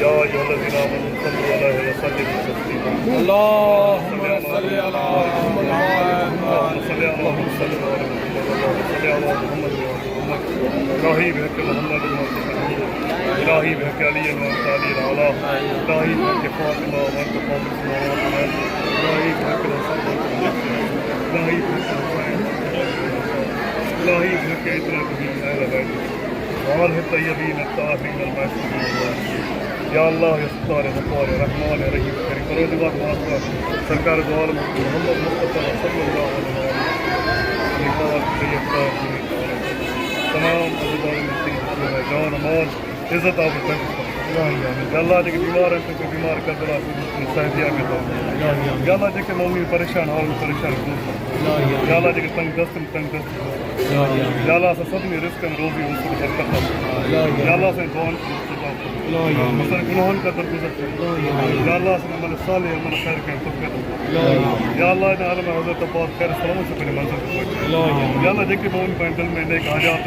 या अय्युहल्लज़ीना आमनू सल्लु अलैहि व सल्लिमू तस्लीमा। अल्लाहुम्मा सल्लि अला अल्लाहुम्मा सल्लि अला मुहम्मद व अला मुहम्मद इलाही बहक मोहम्मद इलाही बहक अली व अली अला इलाही बहक फातिमा व अंत फातिमा इलाही बहक हसन इलाही बहक हुसैन इलाही बहक इतना भी अहल बैत और है तय्यबीन ताहिरीन अल-मासूमीन। या अल्लाह या सत्तार गफ्फार रहमान रहीम करीम परवरदिगार वास्ता सरकार दो आलम मोहम्मद मुस्तफा सल्लल्लाहु अलैहि वसल्लम तमाम अज़ीज़ान में जान मान इज़्ज़त आप अल्लाह जेके बीमार हैं तो बीमार कर दला सहदिया में दो या अल्लाह जेके मौमी परेशान हाल में परेशान दूर या अल्लाह जेके तंग दस्त या अल्लाह से सब में रिस्क में रोज़ी उसूल बरकत या अल्लाह से दुआन मसलन गुनाहों का दरगुजर या अल्लाह से अमल सालेह अमल खैर के तौफीक या अल्लाह ने आलम हज़रत अब्बास खैर सलामत से अपने मंज़िल को या अल्लाह जेके मौन पाए दिल में नेक हाजात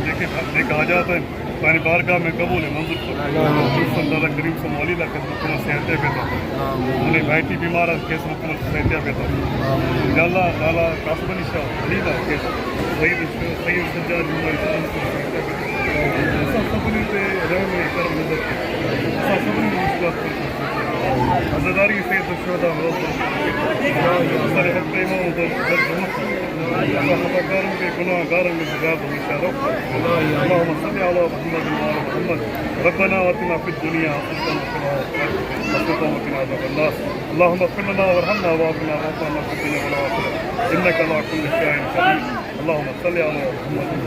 जेके नेक हाजात हैं पानी बारगाह में कबूल है मंजूर अल्लाह करीम से मौली ला कर सेहत बेता उन्हें भाईटी बीमार केस मुकम्मल सेहत बेता या अल्लाह ताला कासबनी शाह अली ला केस सईद सज्जाद सबनी से रहम करम नजर सबनी मुश्किलात अज़दारी से दुश्मन रोज़ सारे हफ्ते में उधर खताकारों के गुनाहगारों में गुज़ार हमेशा रब अल्लाहुम्मा सल्लि अला मुहम्मद व अला मुहम्मद रब्बना आतिना फिद दुनिया हसनतन व क़िना अज़ाबन्नार अल्लाहुम्मा इग़फिर लना वरहमना वाफ़िना वाफ़ना फिद दुनिया वल आखिरह इन्नका अला कुल्लि शैइन क़दीर अल्लाहुम्मा सल्लि अला मुहम्मद।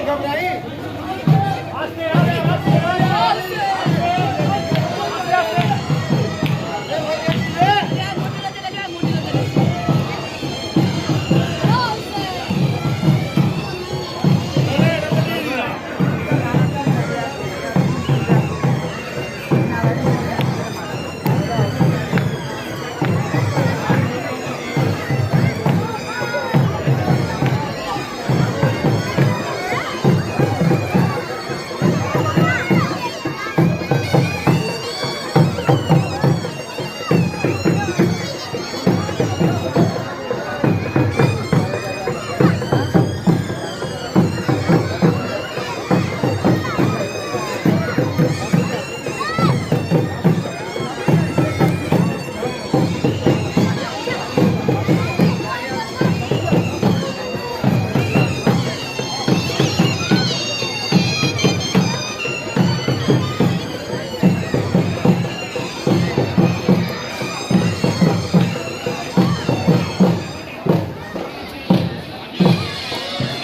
घबराई